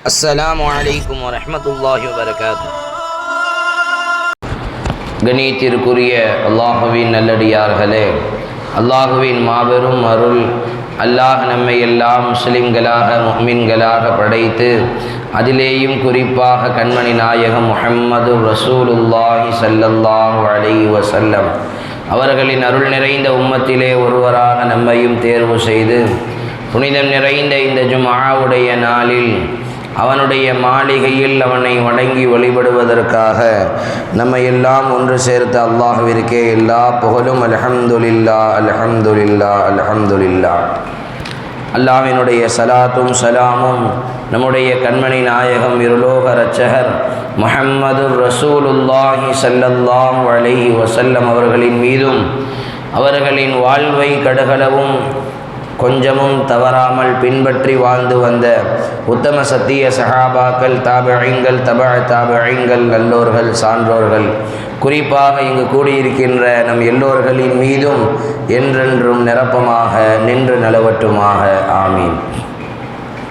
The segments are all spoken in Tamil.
அஸ்ஸலாமு அலைக்கும் வரஹ்மத்துல்லாஹி வபரகாத்துஹு. கணியத்திற்குரிய அல்லாஹுவின் நல்லடியார்களே, அல்லாஹுவின் மாபெரும் அருள், அல்லாஹ் நம்மை எல்லாம் முஸ்லிம்களாக முஃமின்களாக படைத்து அதிலேயும் குறிப்பாக கண்மணி நாயகம் முஹம்மது ரசூலுல்லாஹி ஸல்லல்லாஹு அலைஹி வஸல்லம் அவர்களின் அருள் நிறைந்த உம்மத்திலே ஒருவராக நம்மையும் தேர்வு செய்து புனிதம் நிறைந்த இந்த ஜும்ஆவுடைய நாளில் அவனுடைய மாளிகையில் அவனை வணங்கி வழிபடுவதற்காக நம்மை எல்லாம் ஒன்று சேர்த்த அல்லாஹ்விற்கே எல்லா புகழும். அல்ஹம்துலில்லாஹ் அல்ஹம்துலில்லாஹ் அல்ஹம்துலில்லாஹ். அல்லாஹ்வினுடைய சலாத்தும் சலாமும் நம்முடைய கண்மணி நாயகம் இருலோக இரட்சகர் முஹம்மது ரசூலுல்லாஹி ஸல்லல்லாஹு அலைஹி வஸல்லம் அவர்களின் மீதும் அவர்களின் வாழ்வை கடுகளவும் கொஞ்சமும் தவறாமல் பின்பற்றி வாழ்ந்து வந்த உத்தம சத்திய சஹாபாக்கள், தாபிஈன்கள், தாபிஈன்கள், நல்லோர்கள், சான்றோர்கள், குறிப்பாக இங்கு கூடியிருக்கின்ற நம் எல்லோர்களின் மீதும் என்றென்றும் நிரப்பமாக நின்று நிலவட்டுமாக. ஆமீன்.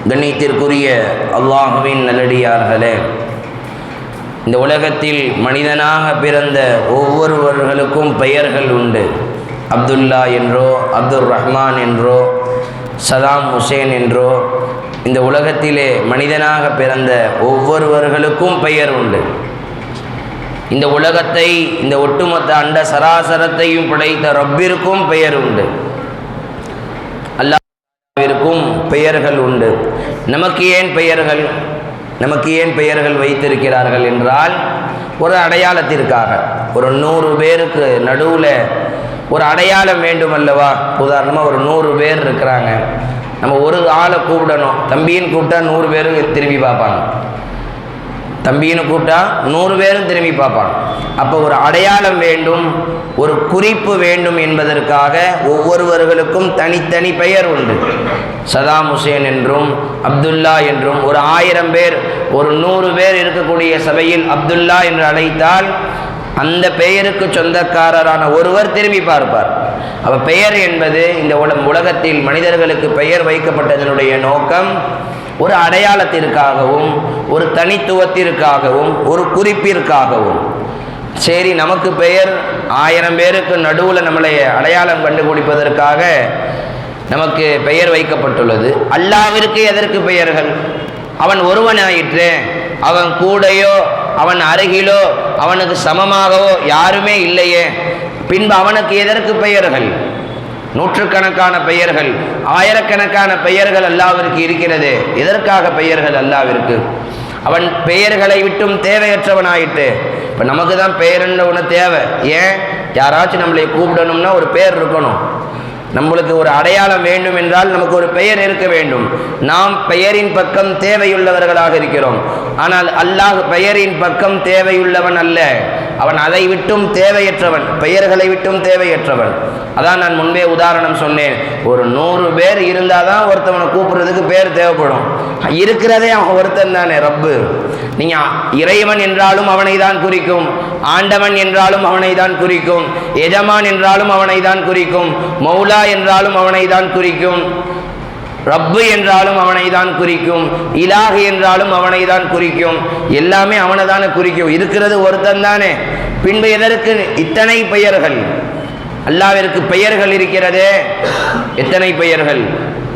கண்ணியத்திற்குரிய அல்லாஹுவின் நல்லடியார்களே, இந்த உலகத்தில் மனிதனாக பிறந்த ஒவ்வொருவர்களுக்கும் பெயர்கள் உண்டு. அப்துல்லா என்றோ, அப்துல் ரஹ்மான் என்றோ, சதாம் ஹுசேன் என்றோ, இந்த உலகத்திலே மனிதனாக பிறந்த ஒவ்வொருவர்களுக்கும் பெயர் உண்டு. இந்த உலகத்தை, இந்த ஒட்டுமொத்த அண்ட சராசரத்தையும் படைத்த ரப்பிற்கும் பெயர் உண்டு. அல்லாஹ்விற்கும் பெயர்கள் உண்டு. நமக்கு ஏன் பெயர்கள், நமக்கு ஏன் பெயர்கள் வைத்திருக்கிறார்கள் என்றால், ஒரு அடையாளத்திற்காக. ஒரு 100 பேருக்கு நடுவில் ஒரு அடையாளம் வேண்டும் அல்லவா? உதாரணமாக ஒரு 100 பேர் இருக்கிறாங்க, நம்ம ஒரு ஆளை கூப்பிடணும். தம்பின்னு கூப்பிட்டா 100 பேரும் திரும்பி பார்ப்பாங்க. தம்பின்னு கூப்பிட்டா 100 பேரும் திரும்பி பார்ப்பாங்க. அப்போ ஒரு அடையாளம் வேண்டும், ஒரு குறிப்பு வேண்டும் என்பதற்காக ஒவ்வொருவர்களுக்கும் தனித்தனி பெயர் உண்டு. சதாம் ஹுசேன் என்றும் அப்துல்லா என்றும். ஒரு 1000 பேர், ஒரு 100 பேர் இருக்கக்கூடிய சபையில் அப்துல்லா என்று அழைத்தால் அந்த பெயருக்கு சொந்தக்காரரான ஒருவர் திரும்பி பார்ப்பார். அப்போ பெயர் என்பது இந்த உலகத்தில் மனிதர்களுக்கு பெயர் வைக்கப்பட்டதனுடைய நோக்கம் ஒரு அடையாளத்திற்காகவும், ஒரு தனித்துவத்திற்காகவும், ஒரு குறிப்பிற்காகவும். சரி, நமக்கு பெயர் 1000 பேருக்கு நடுவில் நம்மளை அடையாளம் கண்டுபிடிப்பதற்காக நமக்கு பெயர் வைக்கப்பட்டுள்ளது. அல்லாஹ்விற்கு எதற்கு பெயர்கள்? அவன் ஒருவனாயிற்று. அவன் கூடையோ, அவன் அருகிலோ, அவனுக்கு சமமாகவோ யாருமே இல்லையே, பின்பு அவனுக்கு எதற்கு பெயர்கள்? நூற்றுக்கணக்கான பெயர்கள், ஆயிரக்கணக்கான பெயர்கள் அல்லாஹ்விற்கு இருக்கிறது. எதற்காக பெயர்கள் அல்லாஹ்விற்கு? அவன் பெயர்களை விட்டும் தேவையற்றவனாயிட்டு. இப்போ நமக்கு தான் பெயர்ன்ற ஒன்று தேவை. ஏன்? யாராச்சும் நம்மளை கூப்பிடணும்னா ஒரு பெயர் இருக்கணும். நம்மளுக்கு ஒரு அடையாளம் வேண்டும் என்றால் நமக்கு ஒரு பெயர் இருக்க வேண்டும். நாம் பெயரின் பக்கம் தேவையுள்ளவர்களாக இருக்கிறோம். ஆனால் அல்லாஹ் பெயரின் பக்கம் தேவையுள்ளவன் அல்ல. அவன் அதை விட்டும் தேவையற்றவன், பெயர்களை விட்டும் தேவையற்றவன். அதான் நான் முன்பே உதாரணம் சொன்னேன். ஒரு 100 பேர் இருந்தால் தான் ஒருத்தவனை கூப்பிடுறதுக்கு பேர் தேவைப்படும். இருக்கிறதே அவன் ஒருத்தன் தானே, ரப்பு. நீங்கள் இறைவன் என்றாலும் அவனை தான் குறிக்கும், ஆண்டவன் என்றாலும் அவனை தான் குறிக்கும், எஜமான் என்றாலும் அவனை தான் குறிக்கும், மௌலா என்றாலும் அவனை தான் குறிக்கும், ரப்பு என்றாலும் அவனை தான் குறிக்கும், இலாஹ் என்றாலும் அவனை தான் குறிக்கும். எல்லாமே அவனை தானே குறிக்கும். இருக்கிறது ஒருத்தன் தானே. பின்பு எதற்கு இத்தனை பெயர்கள்? அல்லாஹ்விற்கு பெயர்கள் இருக்கிறதே. எத்தனை பெயர்கள்?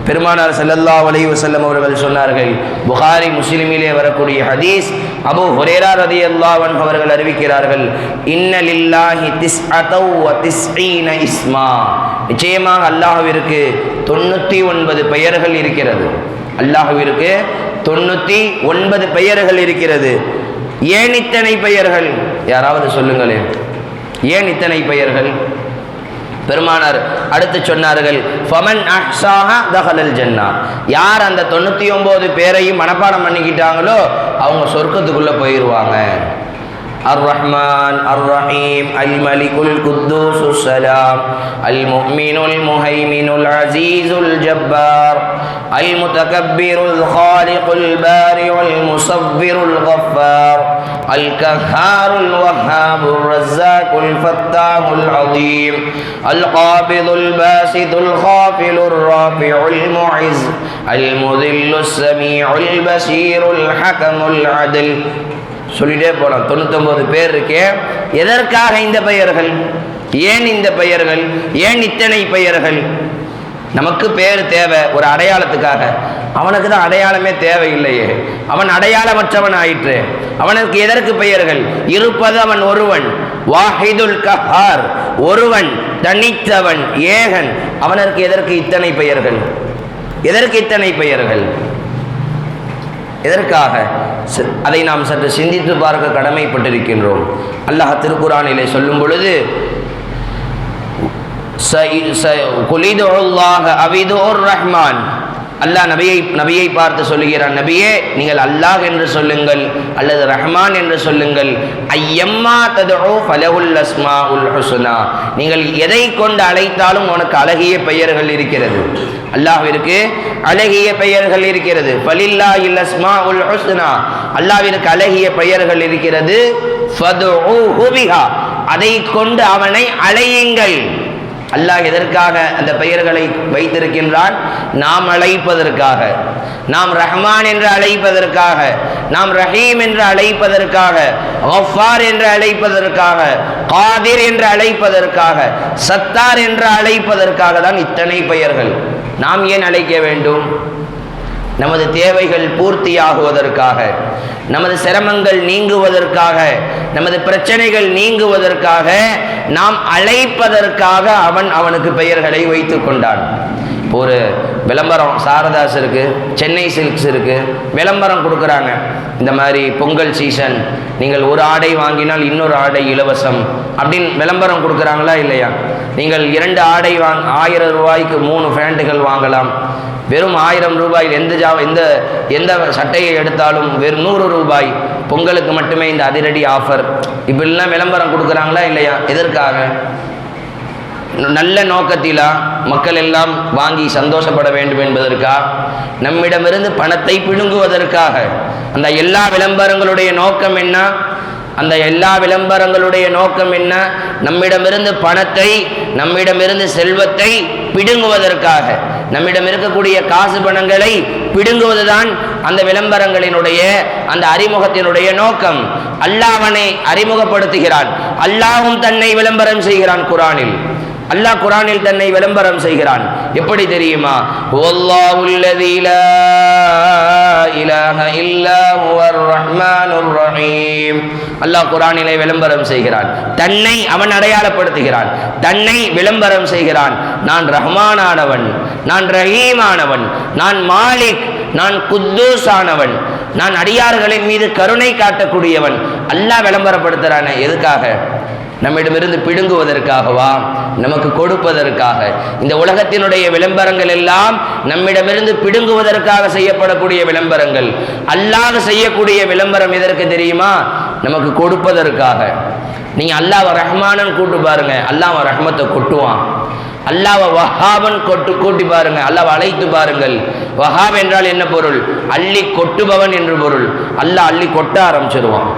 பெருமானார் ஸல்லல்லாஹு அலைஹி வஸல்லம் அவர்கள் சொன்னார்கள், புகாரி முஸ்லிமிலே வரக்கூடிய ஹதீஸ், அபூ ஹுரைரா ரலியல்லாஹு அன்ஹு அவர்கள் அறிவிக்கிறார்கள், இன்ன லில்லாஹி திஸ்அத்தவ் வ திஸ்ஈன இஸ்மா. நிச்சயமாக அல்லாஹ்விற்கு 99 பெயர்கள் இருக்கிறது. அல்லாஹ்விற்கு 99 பெயர்கள் இருக்கிறது. ஏன் இத்தனை பெயர்கள்? யாராவது சொல்லுங்களேன், ஏன் இத்தனை பெயர்கள்? பெருமானார் அடுத்து சொன்னார்கள், ஃபமன் அஹ்ஸாஹா தஹலல் ஜன்னா. யார் அந்த 99 பேரையும் மனப்பாடம் பண்ணிக்கிட்டாங்களோ அவங்க சொர்க்கத்துக்குள்ளே போயிடுவாங்க. الرحمن الرحيم الملك القدوس السلام المؤمن المهيمن العزيز الجبار المتكبر الخالق البارئ المصور الغفار القهار الوهاب الرزاق الفتاح العظيم القابض الباسط الخافض الرافع المعز المذل السميع البصير الحكم العدل. சொல்லிட்டே போலாம். 99 பேர் இருக்கே. எதற்காக இந்த பெயர்கள்? ஏன் இந்த பெயர்கள்? ஏன் இத்தனை பெயர்கள்? நமக்கு பேர் தேவை ஒரு அடையாளத்துக்காக. அவனுக்கு தான் அடையாளமே தேவையில்லையே, அவன் அடையாளமற்றவன் ஆயிற்று. அவனுக்கு எதற்கு பெயர்கள்? இருப்பது அவன் ஒருவன், வாஹிதுல் கஹார், ஒருவன், தனித்தவன், ஏகன். அவனுக்கு எதற்கு இத்தனை பெயர்கள்? எதற்கு இத்தனை பெயர்கள்? எதற்காக? அதை நாம் சற்று சிந்தித்து பார்க்க கடமைப்பட்டிருக்கின்றோம். அல்லாஹ் திருக்குர்ஆனிலே சொல்லும் பொழுது ரஹ்மான், அல்லாஹ் நபியை பார்த்து சொல்லுகிறான், நபியே நீங்கள் அல்லாஹ் என்று சொல்லுங்கள் அல்லது ரஹ்மான் என்று சொல்லுங்கள். ஐயம்மா ததுஉ ஃபலஹுல் அஸ்மாஉல் ஹுஸ்னா, நீங்கள் எதை கொண்டு அழைத்தாலும் உனக்கு அழகிய பெயர்கள் இருக்கிறது. அல்லாஹ்விற்கு அழகிய பெயர்கள் இருக்கிறது. ஃபலில்லாஹில் அஸ்மாஉல் ஹுஸ்னா, அல்லாஹ்விற்கு அழகிய பெயர்கள் இருக்கிறது. ஃபதுஉஹு பிஹா, அதை கொண்டு அவனை அழையுங்கள். அல்லாஹ் எதற்காக அந்த பெயர்களை வைத்திருக்கின்றான்? நாம் அழைப்பதற்காக, நாம் ரஹ்மான் என்று அழைப்பதற்காக, நாம் ரஹீம் என்று அழைப்பதற்காக, கஃபார் என்று அழைப்பதற்காக, காதிர் என்று அழைப்பதற்காக, சத்தார் என்று அழைப்பதற்காக தான் இத்தனை பெயர்கள். நாம் ஏன் அழைக்க வேண்டும்? நமது தேவைகள் பூர்த்தியாகுவதற்காக, நமது சிரமங்கள் நீங்குவதற்காக, நமது பிரச்சனைகள் நீங்குவதற்காக, நாம் அழைப்பதற்காக அவனுக்கு பெயர்களை வைத்து கொண்டான். ஒரு விளம்பரம் சாரதாஸ் இருக்கு, சென்னை சில்க்ஸ் இருக்கு, விளம்பரம் கொடுக்குறாங்க. இந்த மாதிரி பொங்கல் சீசன், நீங்கள் ஒரு ஆடை வாங்கினால் இன்னொரு ஆடை இலவசம் அப்படின்னு விளம்பரம் கொடுக்குறாங்களா இல்லையா? நீங்கள் 2 ஆடை 1000 ரூபாய்க்கு 3 பேண்ட்டுகள் வாங்கலாம். வெறும் 1000 ரூபாயில் எந்த சட்டையை எடுத்தாலும் வெறும் 100 ரூபாய். பொங்கலுக்கு மட்டுமே இந்த அதிரடி ஆஃபர். இப்படிலாம் விளம்பரம் கொடுக்குறாங்களா இல்லையா? எதற்காக? நல்ல நோக்கத்திலா? மக்கள் எல்லாம் வாங்கி சந்தோஷப்பட வேண்டும் என்பதற்காக, நம்மிடமிருந்து பணத்தை பிடுங்குவதற்காக. அந்த எல்லா விளம்பரங்களுடைய நோக்கம் என்ன? அந்த எல்லா விளம்பரங்களுடைய நோக்கம் என்ன? நம்மிடமிருந்து பணத்தை, நம்மிடமிருந்து செல்வத்தை பிடுங்குவதற்காக, நம்மிடம் இருக்கக்கூடிய காசு பணங்களை பிடுங்குவதுதான் அந்த விளம்பரங்களினுடைய, அந்த அறிமுகத்தினுடைய நோக்கம். அல்லாஹ் அவனை அறிமுகப்படுத்துகிறான். அல்லாஹ்வும் தன்னை விளம்பரம் செய்கிறான் குர்ஆனில். அல்லாஹ் குர்ஆனில் தன்னை விளம்பரம் செய்கிறான். எப்படி தெரியுமா? வல்லாஹுல்லதீ லா இலாஹ இல்லா ஹுவர் ரஹ்மானுர் ரஹீம். அல்லாஹ் குர்ஆனிலே விளம்பரம் செய்கிறான். தன்னை அவன் அடையாளப்படுத்துகிறான், தன்னை விளம்பரம் செய்கிறான். நான் ரஹ்மானானவன், நான் ரஹீமானவன், நான் மாலிக், நான் குத்தூஸ் ஆனவன், நான் அடியார்களின் மீது கருணை காட்டக்கூடியவன். அல்லாஹ் விளம்பரப்படுத்துறானே எதுக்காக? நம்மிடமிருந்து பிடுங்குவதற்காகவா? நமக்கு கொடுப்பதற்காக. இந்த உலகத்தினுடைய விளம்பரங்கள் எல்லாம் நம்மிடமிருந்து பிடுங்குவதற்காக செய்யப்படக்கூடிய விளம்பரங்கள். அல்லாஹ் செய்யக்கூடிய விளம்பரம் எதற்கு தெரியுமா? நமக்கு கொடுப்பதற்காக. நீங்க அல்லாஹ் ரஹ்மானன் கூட்டு பாருங்க, அல்லாஹ் ரஹ்மத்தை கொட்டுவான். அல்லாஹ் வஹாபன் கூட்டி பாருங்க, அல்லாஹ் அழைத்து பாருங்கள். வஹாப் என்றால் என்ன பொருள்? அள்ளி கொட்டுபவன் என்று பொருள். அல்லாஹ் அள்ளி கொட்ட ஆரம்பிச்சிருவான்.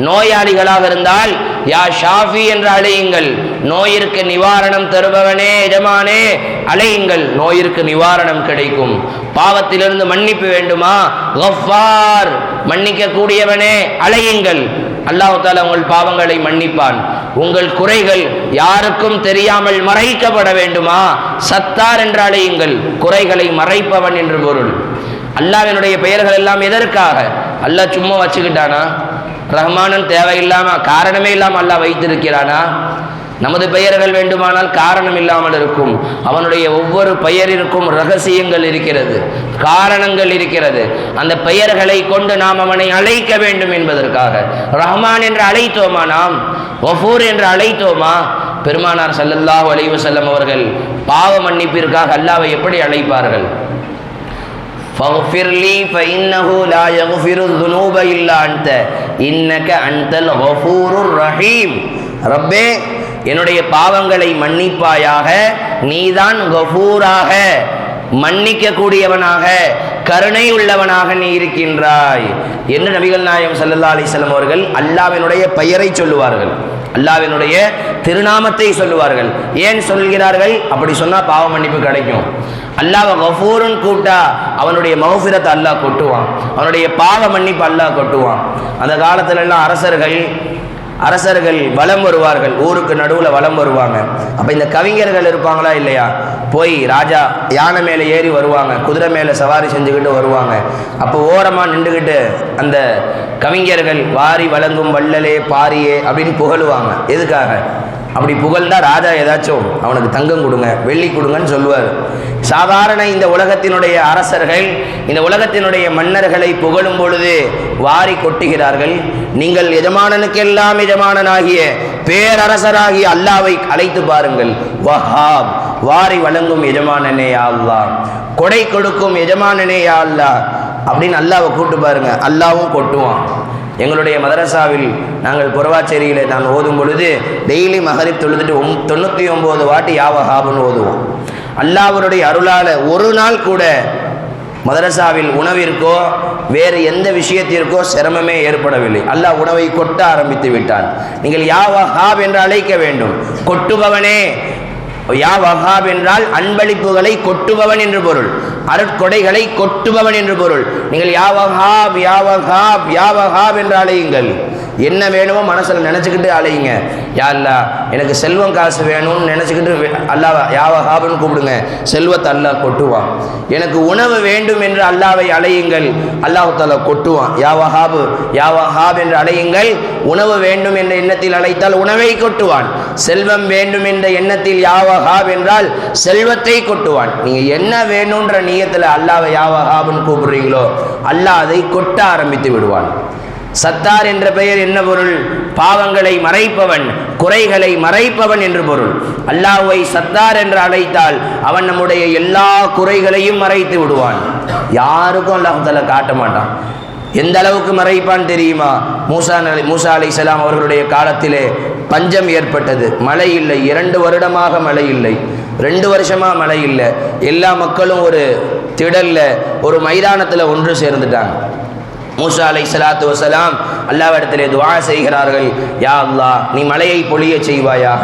நோயாளிகளாக இருந்தால் யா ஷாஃபி என்று அழையுங்கள், நோயிற்கு நிவாரணம் தருபவனே எஜமானே அழையுங்கள், நோயிற்கு நிவாரணம் கிடைக்கும். பாவத்திலிருந்து மன்னிப்பு வேண்டுமா? கஃபார், மன்னிக்க கூடியவனே அழையுங்கள். அல்லாஹ் தஆலா உங்கள் பாவங்களை மன்னிப்பான். உங்கள் குறைகள் யாருக்கும் தெரியாமல் மறைக்கப்பட வேண்டுமா? சத்தார் என்று அழையுங்கள், குறைகளை மறைப்பவன் என்று பொருள். அல்லாஹ்வினுடைய பெயர்கள் எல்லாம் எதற்காக? அல்லாஹ் சும்மா வச்சுக்கிட்டானா? ரஹ்மானன் தேவையில்லாம, காரணமே இல்லாமல் அல்லாஹ் வைத்திருக்கிறானா? நமது பெயர்கள் வேண்டுமானால் காரணம் இல்லாமல் இருக்கும். அவனுடைய ஒவ்வொரு பெயரிற்கும் ரகசியங்கள் இருக்கிறது, காரணங்கள் இருக்கிறது. அந்த பெயர்களை கொண்டு நாம் அவனை அழைக்க வேண்டும் என்பதற்காக. ரஹ்மான் என்று அழைத்தோமா? நாம் கஃபூர் என்று அழைத்தோமா? பெருமானார் ஸல்லல்லாஹு அலைஹி வஸல்லம் அவர்கள் பாவ மன்னிப்பிற்காக அல்லாஹ்வை எப்படி அழைப்பார்கள்? ஃபக்ஃபிர்லி ஃபஇன்னஹு லா யக்ஃபிருத் துனூப இல்லா அன்த இன்னக அன்தல் கஃபூருர் ரஹீம். ரப்பே, என்னுடைய பாவங்களை மன்னிப்பாயாக, நீதான் கஃபூராக மன்னிக்க கூடியவனாக கருணை உள்ளவனாக நீ இருக்கின்றாய் என்று நபிகள் நாயகம் ஸல்லல்லாஹு அலைஹி வஸல்லம் அவர்கள் அல்லாஹ்வினுடைய பெயரை சொல்லுவார்கள், அல்லாஹ்வினுடைய திருநாமத்தை சொல்லுவார்கள். ஏன் சொல்கிறார்கள்? அப்படி சொன்னா பாவ மன்னிப்பு கிடைக்கும். அல்லாஹ் கஃபூருன் கூட்டா அவனுடைய மஃபிரத் அல்லாஹ் கொட்டுவான், அவனுடைய பாவ மன்னிப்பு அல்லாஹ் கொட்டுவான். அந்த காலத்துல எல்லாம் அரசர்கள் வலம் வருவார்கள், ஊருக்கு நடுவில் வலம் வருவாங்க. அப்போ இந்த கவிஞர்கள் இருப்பாங்களா இல்லையா, போய் ராஜா யானை மேலே ஏறி வருவாங்க, குதிரை மேலே சவாரி செஞ்சுக்கிட்டு வருவாங்க. அப்போ ஓரமாக நின்றுக்கிட்டு அந்த கவிஞர்கள் வாரி வழங்கும் வள்ளலே பாரியே அப்படின்னு புகழுவாங்க. எதுக்காக? அப்படி புகழ்ந்தா ராஜா ஏதாச்சும் அவனுக்கு தங்கம் கொடுங்க, வெள்ளி கொடுங்கன்னு சொல்லுவார். சாதாரண இந்த உலகத்தினுடைய அரசர்கள், இந்த உலகத்தினுடைய மன்னர்களை புகழும் பொழுது வாரி கொட்டுகிறார்கள். நீங்கள் எஜமானனுக்கெல்லாம் எஜமானனாகிய பேரரசராகிய அல்லாவை அழைத்து பாருங்கள். வஹாப், வாரி வழங்கும் எஜமானனே யா அல்லாஹ், கொடை கொடுக்கும் எஜமானனே யா அல்லாஹ் அப்படின்னு அல்லாவை கூட்டு பாருங்க, அல்லாவும் கொட்டுவான். எங்களுடைய மதரசாவில் நாங்கள் புறவாச்சேரியில் நான் ஓதும் பொழுது டெய்லி மகரிப் தொழுதுட்டு 99 வாட்டி யா வஹாப்னு ஓதுவோம். அல்லாஹ்வுடைய அருளால் ஒரு நாள் கூட மதரசாவில் உணவிற்கோ வேறு எந்த விஷயத்திற்கோ சிரமமே ஏற்படவில்லை. அல்லாஹ் உணவை கொட்ட ஆரம்பித்து விட்டான். நீங்கள் யா வஹாப் என்று அழைக்க வேண்டும். கொட்டுபவனே, யா வஹாப் என்றால் அன்பளிப்புகளை கொட்டுபவன் என்று பொருள், அருட்கொடைகளை கொட்டுபவன் என்று பொருள். நீங்கள் யா வஹாப் யா வஹாப் யா வஹாப் என்று அழையுங்கள். என்ன வேணுமோ மனசில் நினச்சிக்கிட்டு அழையுங்க. யா அல்லாஹ் எனக்கு செல்வம் காசு வேணும்னு நினச்சிக்கிட்டு அல்லாஹ் யா வஹாப்னு கூப்பிடுங்க, செல்வத்தை அல்லாஹ் கொட்டுவான். எனக்கு உணவு வேண்டும் என்று அல்லாவை அழையுங்கள், அல்லாஹ் தஆலா கொட்டுவான். யா வஹாப் யா வஹாப் என்று அழையுங்கள். உணவு வேண்டும் என்ற எண்ணத்தில் அழைத்தால் உணவை கொட்டுவான். செல்வம் வேண்டும் என்ற எண்ணத்தில் யா வஹாப் என்றால் செல்வத்தை கொட்டுவான். நீங்கள் என்ன வேணுன்ற நியத்தில் அல்லாவை யா வஹாப்னு கூப்பிடுறீங்களோ அல்லாஹ் அதை கொட்ட ஆரம்பித்து விடுவான். சத்தார் என்ற பெயர் என்ன பொருள்? பாவங்களை மறைப்பவன், குறைகளை மறைப்பவன் என்று பொருள். அல்லாஹ்வை சத்தார் என்று அழைத்தால் அவன் நம்முடைய எல்லா குறைகளையும் மறைத்து விடுவான். யாருக்கும் அல்லாஹ் தஆலா காட்ட மாட்டான். எந்த அளவுக்கு மறைப்பான் தெரியுமா? மூசா அலைஹிஸ்ஸலாம் அவர்களுடைய காலத்திலே பஞ்சம் ஏற்பட்டது, மழை இல்லை. 2 வருடமாக மழை இல்லை, 2 வருஷமாக மழை இல்லை. எல்லா மக்களும் ஒரு திடல்ல, ஒரு மைதானத்தில் ஒன்று சேர்ந்துட்டாங்க. மூசா அலைஹிஸ்ஸலாத்து வஸலாம் அல்லாஹ்விடத்திலே துஆ செய்கிறார்கள், யா அல்லாஹ் நீ மலையை பொழிய செய்வாயாக,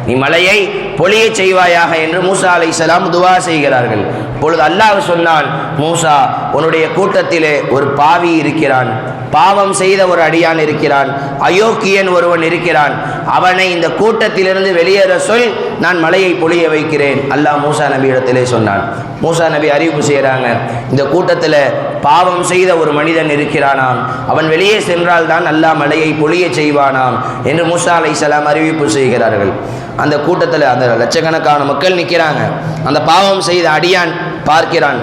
நீ மலையை பொழிய செய்வாயாக என்று மூசா அலைஹிஸ்ஸலாம் துஆ செய்கிறார்கள். பொழுது அல்லாஹ் சொன்னான், மூசா உன்னுடைய கூட்டத்திலே ஒரு பாவி இருக்கிறான், பாவம் செய்த ஒரு அடியான் இருக்கிறான், அயோக்கியன் ஒருவன் இருக்கிறான், அவனை இந்த கூட்டத்திலிருந்து வெளியேற சொல், நான் மலையை பொழிய வைக்கிறேன். அல்லாஹ் மூசா நபி இடத்திலே சொன்னான். மூசா நபி அறிவிப்பு செய்கிறாங்க, இந்த கூட்டத்தில் பாவம் செய்த ஒரு மனிதன் இருக்கிறானாம், அவன் வெளியே சென்றால் தான் அல்லாஹ் மலையை பொழிய செய்வானாம் என்று மூசா அலைஹிஸ்ஸலாம் அறிவிப்பு செய்கிறார்கள். அந்த கூட்டத்தில் அந்த லட்சக்கணக்கான மக்கள் நிற்கிறாங்க. அந்த பாவம் செய்த அடியான் பார்க்கிறான்,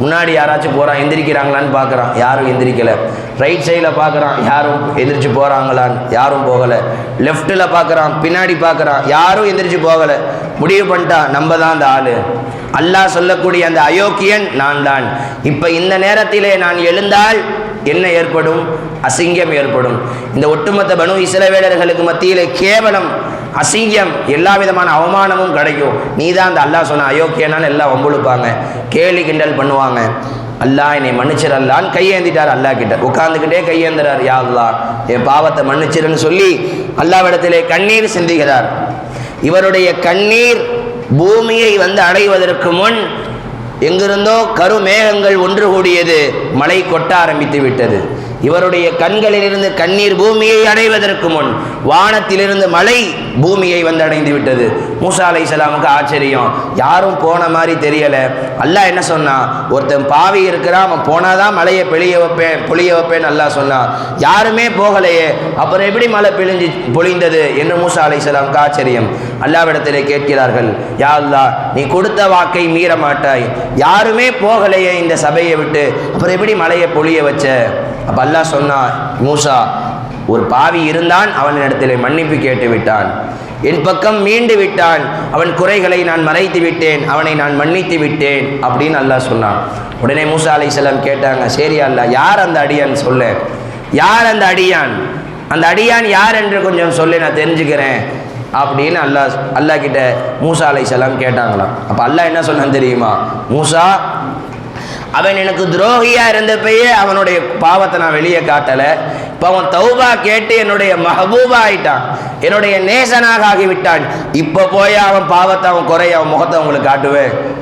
முன்னாடி யாராச்சும் போகிறான், எந்திரிக்கிறாங்களான்னு பார்க்குறான், யாரும் எந்திரிக்கலை. ரைட் சைடில் பார்க்குறான், யாரும் எந்திரிச்சு போகிறாங்களான்னு, யாரும் போகலை. லெஃப்ட்டில் பார்க்குறான், பின்னாடி பார்க்குறான், யாரும் எந்திரிச்சு போகலை. முடிவு பண்ணிட்டான், நம்ம தான் அந்த ஆள், அல்லாஹ் சொல்லக்கூடிய அந்த அயோக்கியன் நான் தான். இப்போ இந்த நேரத்திலே நான் எழுந்தால் என்ன ஏற்படும்? அசிங்கம் ஏற்படும். இந்த ஒட்டுமொத்த பனு இஸ்ரவேலர்களுக்கு மத்தியிலே கேவலம், அசிங்கம், எல்லா விதமான அவமானமும் கிடைக்கும். நீ தான் அந்த அல்லாஹ் சொன்ன அயோக்கியனான்னு எல்லாம் வம்புழுப்பாங்க, கேலி கிண்டல் பண்ணுவாங்க. அல்லாஹ் என்னை மன்னிச்சிடலான்னு கையேந்திட்டார். அல்லாஹ் கிட்ட உட்கார்ந்துக்கிட்டே கையேந்துறார், யா அல்லாஹ் என் பாவத்தை மன்னிச்சிருன்னு சொல்லி அல்லாஹ்விடத்திலே கண்ணீர் சிந்துகிறார். இவருடைய கண்ணீர் பூமியை வந்து அடைவதற்கு முன் எங்கிருந்தோ கருமேகங்கள் ஒன்று கூடியது, மழை கொட்ட ஆரம்பித்து விட்டது. இவருடைய கண்களிலிருந்து கண்ணீர் பூமியை அடைவதற்கு முன் வானத்திலிருந்து மழை பூமியை வந்து அடைந்து விட்டது. மூசா அலைஹிஸ்ஸலாமுக்கு ஆச்சரியம், யாரும் போன மாதிரி தெரியலை. அல்லாஹ் என்ன சொன்னான்? ஒருத்தன் பாவி இருக்கிறான், அவன் போனாதான் மழையை பொழிய வைப்பேன்னு அல்லாஹ் சொன்னான். யாருமே போகலையே, அப்புறம் எப்படி மழை பொழிந்தது என்று மூசா அலைஹிஸ்ஸலாமுக்கு ஆச்சரியம். அல்லாஹ்விடத்திலே கேட்கிறார்கள், யா அல்லாஹ் நீ கொடுத்த வாக்கை மீற மாட்டாய், யாருமே போகலையே இந்த சபையை விட்டு, அப்புறம் எப்படி மழையை பொழிய வச்ச? அப்போ அல்லாஹ் சொன்னா, மூசா ஒரு பாவி இருந்தான், அவனிடத்திலே மன்னிப்பு கேட்டு விட்டான், என் பக்கம் மீண்டு விட்டான், அவன் குறைகளை நான் மறைத்து விட்டேன், அவனை நான் மன்னித்து விட்டேன் அப்படின்னு அல்லாஹ் சொன்னான். உடனே மூசா அலைஹிஸ்ஸலாம் கேட்டாங்க, சரி அல்லாஹ், யார் அந்த அடியான் சொல்ல, யார் அந்த அடியான், அந்த அடியான் யார் என்று கொஞ்சம் சொல்லி நான் தெரிஞ்சுக்கிறேன் அப்படின்னு அல்லாஹ் கிட்ட மூசா அலைஹிஸ்ஸலாம் கேட்டாங்களாம். அப்போ அல்லாஹ் என்ன சொன்னான் தெரியுமா, மூசா, அவன் எனக்கு துரோகியா இருந்தப்பயே அவனுடைய பாவத்தை நான் வெளியே காட்டலை, இப்போ அவன் தௌபா கேட்டு என்னுடைய மஹபூபா ஆயிட்டான், என்னுடைய நேசனாக ஆகிவிட்டான், இப்போ போய் அவன் பாவத்தை அவன் குறைய அவன் முகத்தை அவங்களுக்கு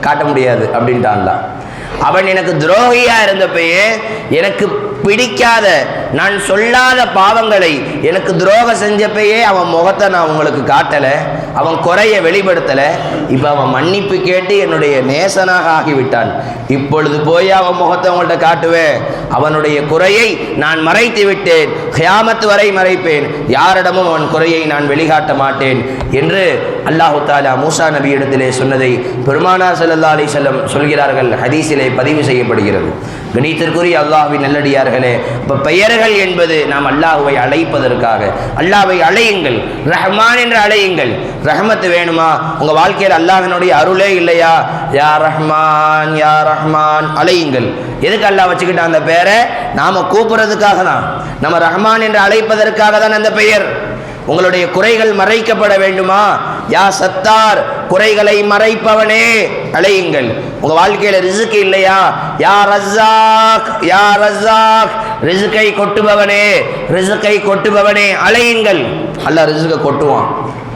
காட்ட முடியாது அப்படின்ட்டான்ல. அவன் எனக்கு துரோகியா இருந்தப்பயே எனக்கு பிடிக்காத நான் சொல்லாத பாவங்களை எனக்கு துரோகம் செஞ்சப்பயே அவன் முகத்தை நான் உங்களுக்கு காட்டலை, அவன் குறைய வெளிப்படுத்தலை, இப்போ அவன் மன்னிப்பு கேட்டு என்னுடைய நேசனாக ஆகிவிட்டான், இப்பொழுது போய் அவன் முகத்தை அவங்கள்ட்ட காட்டுவேன், அவனுடைய குறையை நான் மறைத்து விட்டேன், கியாமத் வரை மறைப்பேன், யாரிடமும் அவன் குறையை நான் வெளிக்காட்ட மாட்டேன் என்று அல்லாஹு தாலா மூசா நபி இடத்திலே சொன்னதை பெருமானார் ஸல்லல்லாஹு அலைஹி வஸல்லம் சொல்கிறார்கள், ஹதீஸிலே பதிவு செய்யப்படுகிறது. கணித்திற்குரிய அல்லாஹ்வின் நல்லடியார்களே, இப்போ பெயர்கள் என்பது நாம் அல்லாஹ்வை அழைப்பதற்காக. அல்லாஹ்வை அழையுங்கள், ரஹ்மான் என்று அழையுங்கள். ரஹ்மத்து வேணுமா, உங்கள் வாழ்க்கையில் அல்லாஹ்வினுடைய அருளே இல்லையா, யா ரஹ்மான் யா ரஹ்மான் அழையுங்கள். எதுக்கு அல்லாஹ் வச்சுக்கிட்ட அந்த பெயரை, நாம் கூப்பிட்றதுக்காக தான், நம்ம ரஹ்மான் என்று அழைப்பதற்காக தான் அந்த பெயர். உங்களுடைய குறைகள் மறைக்கப்பட வேண்டுமா, யா சத்தார் குறைகளை மறைப்பவனே அழையுங்கள். உங்க வாழ்க்கையில ரிஸ்க் இல்லையா, யா ரஸாக் யா ரஸாக் ரிஸ்கை கொட்டுபவனே, ரிஸ்கை கொட்டுபவனே அழையுங்கள். அல்லாஹ் ரிஸ்கை கொட்டுவான்,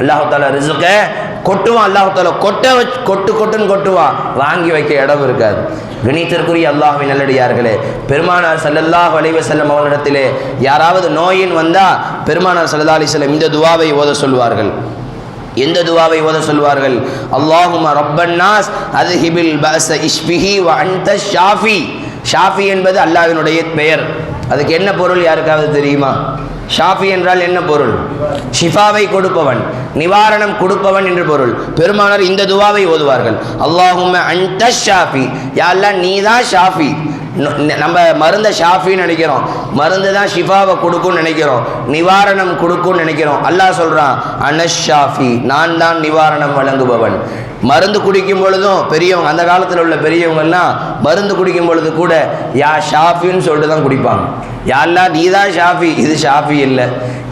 அல்லாஹ் தஆலா ரிஸ்கை கொட்டுவான், அல்லாஹ் தஆலா கொட்டுன்னு கொட்டுவான், வாங்கி வைக்க இடம் இருக்காது. கணித்திற்குரிய அல்லாஹ்வின் நல்லடியார்களே, பெருமானார் ஸல்லல்லாஹு அலைஹி வஸல்லம் அவர்களிடத்திலே யாராவது நோயின் வந்தா பெருமானார் ஸல்லல்லாஹு அலைஹி வஸல்லம் இந்த துஆவை ஓத சொல்வார்கள். எந்த துஆவை ஓத சொல்வார்கள், அல்லாஹும்ம ரப்பன் நாஸ் அத்ஹிபில் பஅஸ இஷ்பிஹி வ அன்த ஷாஃபி. ஷாஃபி என்பது அல்லாஹ்வினுடைய பெயர். அதுக்கு என்ன பொருள் யாருக்காவது தெரியுமா? ஷாஃபி என்றால் என்ன பொருள்? ஷிஃபாவை கொடுப்பவன், நிவாரணம் கொடுப்பவன் என்று பொருள். பெருமானார் இந்த துஆவை ஓதுவார்கள், அல்லாஹும்ம அன்த ஷாஃபி, யா அல்லாஹ் நீதான் ஷாஃபி. நம்ம மருந்தை ஷாஃபின்னு நினைக்கிறோம், மருந்து தான் ஷிஃபாவை கொடுக்கும்னு நினைக்கிறோம், நிவாரணம் கொடுக்கும்னு நினைக்கிறோம். அல்லாஹ் சொல்றான், அனஷ் ஷாஃபி, நான் தான் நிவாரணம் வழங்குபவன். மருந்து குடிக்கும் பொழுதும் பெரியவங்க, அந்த காலத்தில் உள்ள பெரியவங்கெல்லாம் மருந்து குடிக்கும் பொழுது கூட யா ஷாஃபின்னு சொல்லிட்டு தான் குடிப்பாங்க. யாரெல்லாம் நீ தான் ஷாஃபி, இது ஷாஃபி இல்லை,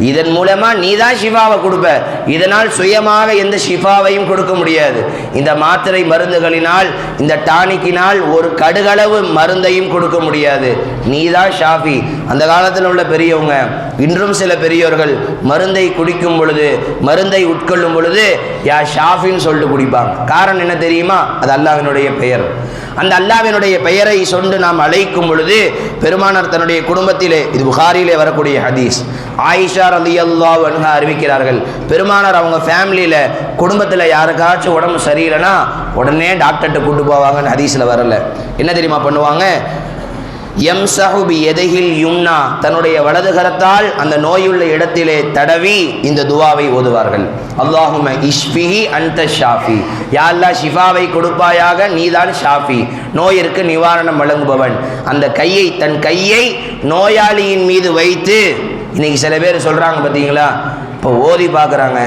இதன் மூலமா நீ தான் ஷிஃபாவை கொடுப்ப, இதனால் சுயமாக எந்த ஷிஃபாவையும் கொடுக்க முடியாது. இந்த மாத்திரை மருந்துகளினால், இந்த டானிக்கினால் ஒரு கடுகளவு மருந்தையும் கொடுக்க முடியாது, நீ தான் ஷாஃபி. அந்த காலத்தில் உள்ள பெரியவங்க, இன்றும் சில பெரியவர்கள் மருந்தை குடிக்கும் பொழுது, மருந்தை உட்கொள்ளும் பொழுது யா ஷாஃபின்னு சொல்லிட்டு குடிப்பாங்க. காரணம் என்ன தெரியுமா? அது அல்லாஹ்வினுடைய பெயர். அந்த அல்லாஹ்வினுடைய பெயரை சொண்டு நாம் அழைக்கும் பொழுது பெருமானார் தன்னுடைய குடும்பத்திலே, இது புகாரியிலே வரக்கூடிய ஹதீஸ், ஆயிஷா ரலியல்லாஹு அன்ஹா அறிவிக்கிறார்கள், பெருமானார் அவங்க ஃபேமிலியில் குடும்பத்தில் யாருக்காச்சும் உடம்பு சரியில்லைன்னா உடனே டாக்டர்கிட்ட கூட்டு போவாங்கன்னு ஹதீஸில் வரல. என்ன தெரியுமா பண்ணுவாங்க? யம்சஹு பி யதிஹில் யும்னா, தன்னுடைய வலது கரத்தால் அந்த நோயுள்ள இடத்திலே தடவி இந்த துஆவை ஓதுவார்கள். அல்லாஹும்ம இஷ்பிஹி அன்த ஷாஃபி, யா அல்லாஹ் ஷிஃபாவை கொடுப்பாயாக, நீதான் ஷாஃபி, நோயிற்கு நிவாரணம் வழங்குபவன். அந்த கையை, தன் கையை நோயாளியின் மீது வைத்து, இன்னைக்கு சில பேர் சொல்றாங்க பார்த்தீங்களா, இப்போ ஓதி பார்க்குறாங்க,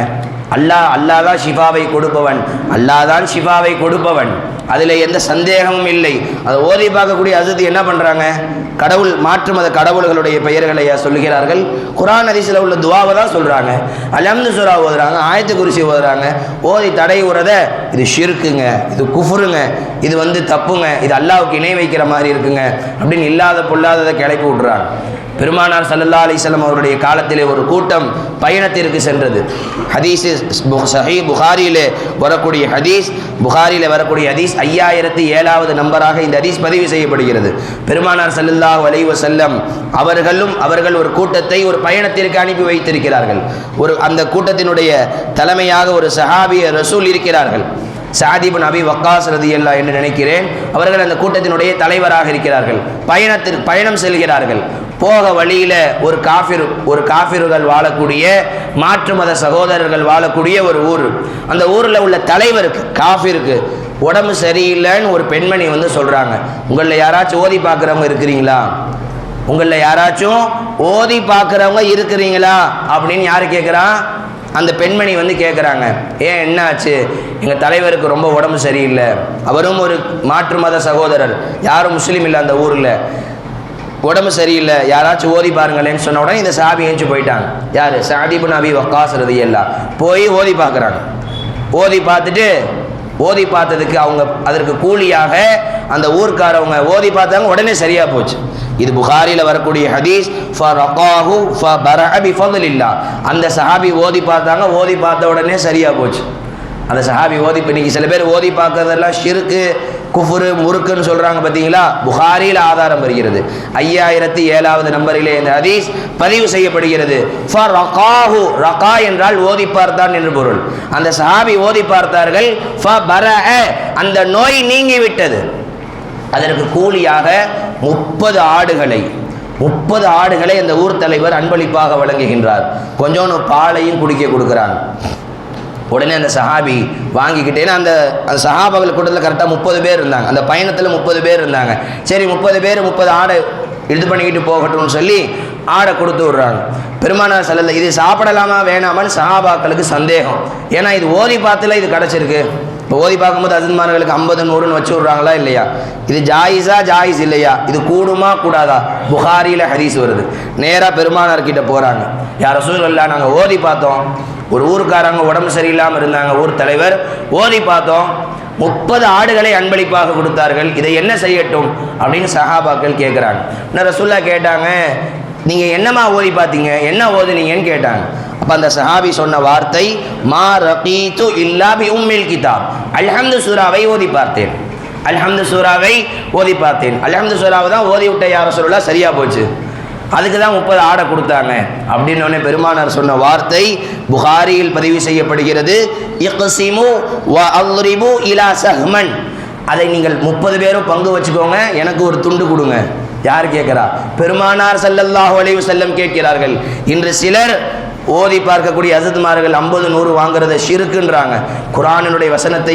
அல்லாஹ் தான் ஷிஃபாவை கொடுப்பவன், அல்லாஹ் தான் ஷிஃபாவை கொடுப்பவன், அதில் எந்த சந்தேகமும் இல்லை. அதை ஓதி பார்க்கக்கூடிய அசதி என்ன பண்ணுறாங்க? கடவுள், மாற்று மத கடவுள்களுடைய பெயர்களை சொல்லுகிறார்கள். குர்ஆன் ஹதீஸில் உள்ள துஆவை தான் சொல்கிறாங்க. அல்ஹம்து சூரா ஓதுறாங்க, ஆயத்து குர்சி ஓதுறாங்க. ஓதி தடை உறத இது ஷிர்க்குங்க, இது குஃப்ருங்க, இது தப்புங்க, இது அல்லாஹ்வுக்கு இணை வைக்கிற மாதிரி இருக்குங்க அப்படின்னு இல்லாத பொல்லாததை கிளப்பி விட்றாங்க. பெருமானார் ஸல்லல்லாஹு அலைஹி வஸல்லம் அவருடைய காலத்திலே ஒரு கூட்டம் பயணத்திற்கு சென்றது. ஹதீஸ் சஹீஹ் புகாரியிலே வரக்கூடிய ஹதீஸ், 5007வது நம்பராக இந்த ஹதீஸ் பதிவு செய்யப்படுகிறது. பெருமானார் ஸல்லல்லாஹு அலைஹி வஸல்லம் அவர்கள் ஒரு கூட்டத்தை ஒரு பயணத்திற்கு அனுப்பி வைத்திருக்கிறார்கள். அந்த கூட்டத்தினுடைய தலைமையாக ஒரு சஹாபிய ரசூல் இருக்கிறார்கள், சஅத் இப்னு அபி வக்காஸ் ரலியல்லாஹு என்று நினைக்கிறேன். அவர்கள் அந்த கூட்டத்தினுடைய தலைவராக இருக்கிறார்கள். பயணம் செல்கிறார்கள். போக வழியில ஒரு காஃபிர்கள் வாழக்கூடிய, மாற்று மத சகோதரர்கள் வாழக்கூடிய ஒரு ஊர். அந்த ஊரில் உள்ள தலைவருக்கு, காஃபிருக்கு உடம்பு சரியில்லைன்னு ஒரு பெண்மணி சொல்றாங்க, உங்களில் யாராச்சும் ஓதி பார்க்குறவங்க இருக்கிறீங்களா? உங்களில் யாராச்சும் ஓதி பார்க்குறவங்க இருக்கிறீங்களா அப்படின்னு யார் கேட்குறா? அந்த பெண்மணி வந்து கேட்குறாங்க. ஏன் என்ன ஆச்சு? எங்கள் தலைவருக்கு ரொம்ப உடம்பு சரியில்லை, அவரும் ஒரு மாற்று மத சகோதரர், யாரும் முஸ்லீம் இல்லை அந்த ஊரில், உடம்பு சரியில்லை, யாராச்சும் ஓதி பாருங்களேன்னு சொன்ன உடனே இந்த சஹாபி ஏஞ்சி போயிட்டாங்க. யார்? சஅத் இப்னு அபீ வக்காஸ் ரலியல்லாஹு போய் ஓதி பார்க்குறாங்க. ஓதி பார்த்ததுக்கு அவங்க அதற்கு கூலியாக அந்த ஊர்க்காரவங்க ஓதி பார்த்தாங்க, உடனே சரியா போச்சு. இது புகாரில வரக்கூடிய ஹதீஸ். ஃபரகாஹு ஃபபரஅ பிஃபضலில்லாஹ். அந்த சஹாபி ஓதி பார்த்தாங்க, ஓதி பார்த்த உடனே சரியா போச்சு. அந்த சஹாபி ஓதி, இன்னைக்கு சில பேர் ஓதி பார்க்கறதெல்லாம் ஷிர்கு குஃபுரு முறுக்குன்னு சொல்றாங்க பார்த்தீங்களா? புகாரியில் ஆதாரம் வருகிறது. 5007வது நம்பரிலே இந்த ஹதீஸ் பதிவு செய்யப்படுகிறது. ஃபரகாஹு, ரகா என்றால் ஓதி பார்த்தான் என்று பொருள். அந்த சஹாபி ஓதி பார்த்தார்கள். ஃபபரஅ, அந்த நோய் நீங்கி விட்டது. அதற்கு கூலியாக 30 ஆடுகளை அந்த ஊர் தலைவர் அன்பளிப்பாக வழங்குகின்றார். கொஞ்சோன்னு பாலையும் குடிக்க கொடுக்குறாங்க. உடனே அந்த சஹாபி வாங்கிக்கிட்டே, அந்த சஹாபாக்கள் கூட்டத்தில் கரெக்டாக 30 பேர் இருந்தாங்க. அந்த பயணத்தில் 30 பேர் இருந்தாங்க. சரி 30 பேர் 30 ஆடை இது பண்ணிக்கிட்டு போகட்டும்னு சொல்லி ஆடை கொடுத்து விட்றாங்க. பெருமானார் ஸல்லல்லாஹு, இது சாப்பிடலாமா வேணாமான்னு சஹாபாக்களுக்கு சந்தேகம். ஏன்னா இது ஓதி பார்த்துல இது கிடச்சிருக்கு. இப்போ ஓதி பார்க்கும்போது அஜின்மார்களுக்கு 50 100ன்னு வச்சு விட்றாங்களா இல்லையா? இது ஜாயிஸ் இல்லையா? இது கூடுமா கூடாதா? புகாரியில் ஹதீஸ் வருது. நேராக பெருமானார் கிட்ட போகிறாங்க. யா ரசூலல்லாஹ், நாங்கள் ஓதி பார்த்தோம், ஒரு ஊருக்காரங்க உடம்பு சரியில்லாமல் இருந்தாங்க, ஊர் தலைவர், ஓதி பார்த்தோம், 30 ஆடுகளை அன்பளிப்பாக கொடுத்தார்கள், இதை என்ன செய்யட்டும் அப்படின்னு சஹாபாக்கள் கேட்குறாங்க. இன்னும் ரசூலுல்லாஹ் கேட்டாங்க, நீங்கள் என்னமா ஓதி பார்த்தீங்க, என்ன ஓதுனீங்கன்னு கேட்டாங்க. அப்போ அந்த சஹாபி சொன்ன வார்த்தை, மா ரகீது இல்லா பி உம்மில் கிதாப், அல்ஹம்து சூராவை ஓதி பார்த்தேன், அல்ஹம்து சூராவை ஓதி பார்த்தேன். அல்ஹம்து சூராவை தான் ஓதி விட்ட யா ரசூலுல்லாஹ், சரியா போச்சு. அதுக்கு தான் 30 ஆடை கொடுத்தாங்க அப்படின்னு பெருமானார் சொன்ன வார்த்தை புகாரியில் பதிவு செய்யப்படுகிறது. இக்ஸிமு வ அல்ரிபு இலா சஹ்மன், அதை நீங்கள் 30 பேரும் பங்கு வச்சுக்கோங்க, எனக்கு ஒரு துண்டு கொடுங்க. யார் கேட்கிறா? பெருமானார் ஸல்லல்லாஹு அலைஹி வஸல்லம் கேட்கிறார்கள். இன்று சிலர் ஓதி பார்க்கக்கூடிய அசத்மார்கள் 50 100 வாங்குறத ஷிர்க்குன்றாங்க. குர்ஆனினுடைய வசனத்தை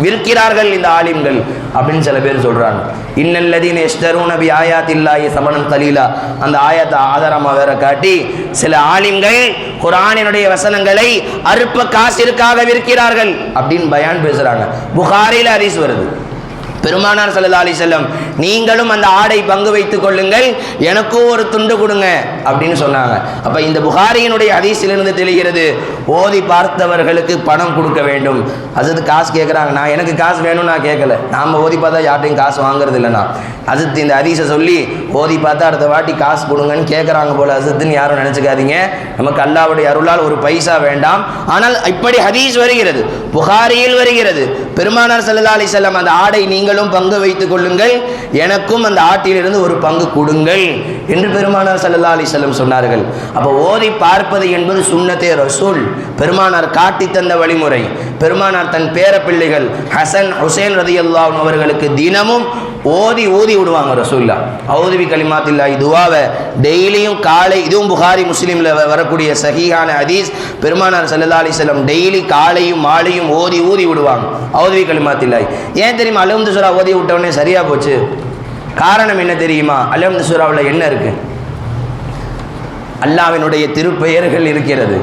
விற்கிறார்கள் இந்த ஆலிம்கள் அப்படின்னு சில பேர் சொல்றாங்க. இன்னல்லதீன யஷ்தரூன பி ஆயாத்தில்லாஹி ஸமனன் கலீலா, அந்த ஆயத்தை ஆதாரமாக வேற காட்டி சில ஆலிம்கள் குர்ஆனினுடைய வசனங்களை அற்ப காசிற்காக விற்கிறார்கள் அப்படின்னு பயான் பேசுறாங்க. புகாரில ஹதீஸ் வருது. பெருமானார் ஸல்லல்லாஹு அலைஹி வஸல்லம், நீங்களும் அந்த ஆடை பங்கு வைத்துக் கொள்ளுங்கள், எனக்கும் ஒரு துண்டு கொடுங்க அப்படின்னு சொன்னாங்க. அப்ப இந்த புகாரியினுடைய ஹதீஸிலிருந்து தெரிகிறது, ஓதி பார்த்தவர்களுக்கு பணம் கொடுக்க வேண்டும். அது காசு கேட்குறாங்க, நான் எனக்கு காசு வேணும்னு நான் கேட்கல, நாம் ஓதி பார்த்தா யார்ட்டையும் காசு வாங்குறது இல்லைண்ணா. அசத்து இந்த ஹதீஸை சொல்லி ஓதி பார்த்தா அடுத்த வாட்டி காசு கொடுங்கன்னு கேட்குறாங்க போல அசத்துன்னு யாரும் நினச்சிக்காதீங்க. நமக்கு அல்லாஹ்வுடைய அருளால் ஒரு பைசா வேண்டாம். ஆனால் இப்படி ஹதீஸ் வருகிறது, புகாரியில் வருகிறது. பெருமானார் ஸல்லல்லாஹு அலைஹி வஸல்லம், அந்த ஆடை நீங்கள் பங்கு வைத்துக் கொள்ளுங்கள், எனக்கும் அந்த ஆட்டிலிருந்து ஒரு பங்கு கொடுங்கள் என்று பெருமானார் ஸல்லல்லாஹு அலைஹி வஸல்லம் சொன்னார்கள். அப்போ ஓதி பார்ப்பது என்பது சுன்னத்தே ரசூல், பெருமானார் காட்டி தந்த வழிமுறை. பெருமானார் தன் பேர பிள்ளைகள் ஹசன் ஹுசைன் ரலியல்லாஹு அன்ஹு அவர்களுக்கு தினமும் ஓதி விடுவாங்க ரசூலுல்லாஹ். அஊது பி கலிமாத்தில்லாஹி துஆவை டெய்லியும் காலை, இதுவும் புகாரி முஸ்லிம்ல வரக்கூடிய சஹீஹான ஹதீஸ். பெருமானார் ஸல்லல்லாஹு அலைஹி வஸல்லம் டெய்லி காலையும் மாலையும் ஓதி விடுவாங்க அஊது பி கலிமாத்தில்லாஹி. ஏன் தெரியுமா? அல்ஹம்து சூரா ஓதி விட்டவனே சரியா போச்சு. காரணம் என்ன தெரியுமா? அல்ஹம்து சூராவில் என்ன இருக்கு? அல்லாஹ்வினுடைய திருப்பெயர்கள் இருக்கிறது.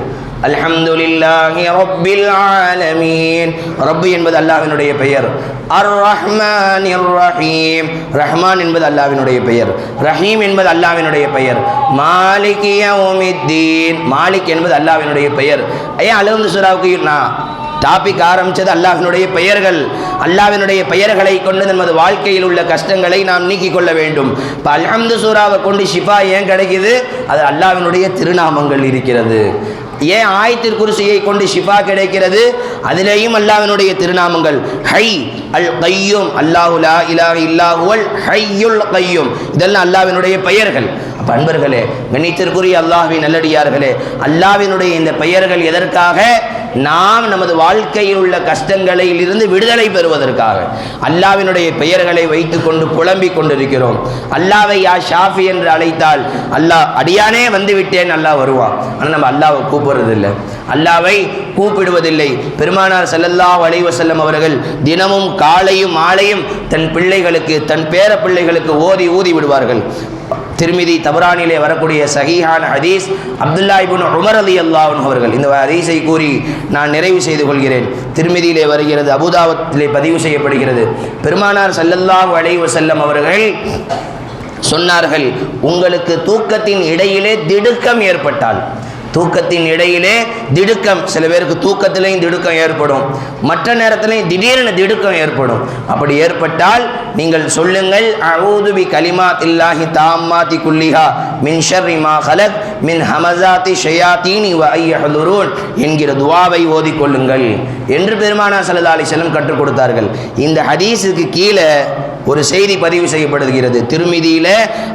அல்ஹம்துலில்லாஹி ரப்பில் ஆலமீன், ரப்பு என்பது அல்லாஹ்வினுடைய பெயர். அர் ரஹ்மானிர் ரஹீம், ரஹ்மான் என்பது அல்லாஹ்வினுடைய பெயர். ரஹீம் என்பது அல்லாஹ்வினுடைய பெயர். மாலிகி யௌமித்தீன், மாலிக் என்பது அல்லாஹ்வினுடைய பெயர். ஏன் அல்ஹம்து சூராவுக்கு நான் டாபிக் ஆரம்பித்தது அல்லாஹ்வினுடைய பெயர்கள். அல்லாஹ்வினுடைய பெயர்களை கொண்டு நமது வாழ்க்கையில் உள்ள கஷ்டங்களை நாம் நீக்கிக் கொள்ள வேண்டும். இப்போ அல்ஹம்து சூராவை கொண்டு ஷிஃபா ஏன் கிடைக்குது? அது அல்லாஹ்வினுடைய திருநாமங்கள் இருக்கிறது. ஏன் ஆயத்துல் குர்சியை கொண்டு ஷிஃபா கிடைக்கிறது? அதிலேயும் அல்லாஹ்வினுடைய திருநாமங்கள். ஹை அல் கய்யூம், அல்லாஹு லா இலாஹ இல்லா ஹுவல் ஹய்யுல் கய்யூம், இதெல்லாம் அல்லாஹ்வினுடைய பெயர்கள். அப்போ அன்பர்களே, கண்ணியத்திற்குரிய அல்லாஹ்வின் நல்லடியார்களே, அல்லாஹ்வினுடைய இந்த பெயர்கள் எதற்காக? நாம் நமது வாழ்க்கையில் உள்ள கஷ்டங்களில் இருந்து விடுதலை பெறுவதற்காக அல்லாஹ்வினுடைய பெயர்களை வைத்துக்கொண்டு புலம்பிக் கொண்டிருக்கிறோம். அல்லாஹ்வை யா ஷாஃபி என்று அழைத்தால் அல்லாஹ் அடியானே வந்து விட்டேன் அல்லாஹ் வருவான். ஆனால் நம்ம அல்லாஹ்வை கூப்பிடுறதில்லை, அல்லாஹ்வை கூப்பிடுவதில்லை. பெருமானார் ஸல்லல்லாஹு அலைஹி வஸல்லம் அவர்கள் தினமும் காலையும் மாலையும் தன் பிள்ளைகளுக்கு, தன் பேர பிள்ளைகளுக்கு ஓதி விடுவார்கள். திருமிதி தபரானிலே வரக்கூடிய சஹீஹான ஹதீஸ் அப்துல்லா இப்னு உமர் ரலியல்லாஹு அன்ஹு அவர்கள். இந்த ஹதீஸை கூறி நான் நிறைவு செய்து கொள்கிறேன். திருமிதியிலே வருகிறது, அபூதாவுதிலே பதிவு செய்யப்படுகிறது. பெருமானார் ஸல்லல்லாஹு அலைஹி வஸல்லம் அவர்கள் சொன்னார்கள், உங்களுக்கு தூக்கத்தின் இடையிலே திடுக்கம் ஏற்பட்டால், தூக்கத்தின் இடையிலே திடுக்கம், சில பேருக்கு தூக்கத்திலையும் திடுக்கம் ஏற்படும், மற்ற நேரத்திலையும் திடீரென திடுக்கம் ஏற்படும். அப்படி ஏற்பட்டால் நீங்கள் சொல்லுங்கள், அஊது பி கலிமாத்தில்லாஹி தாம்மாத்தி குல்லிஹா மின் ஷர்ரி மா ஹலக் மின் ஹமஸாத்தி ஷயாத்தீனி வ ஐயஹ்துரூன் என்கிற துஆவை ஓதிக்கொள்ளுங்கள் என்று பெருமானார் ஸல்லல்லாஹு அலைஹி வஸல்லம் கற்றுக் கொடுத்தார்கள். இந்த ஹதீஸுக்கு கீழே ஒரு செய்தி பதிவு செய்யப்படுகிறது. திருமிதியில,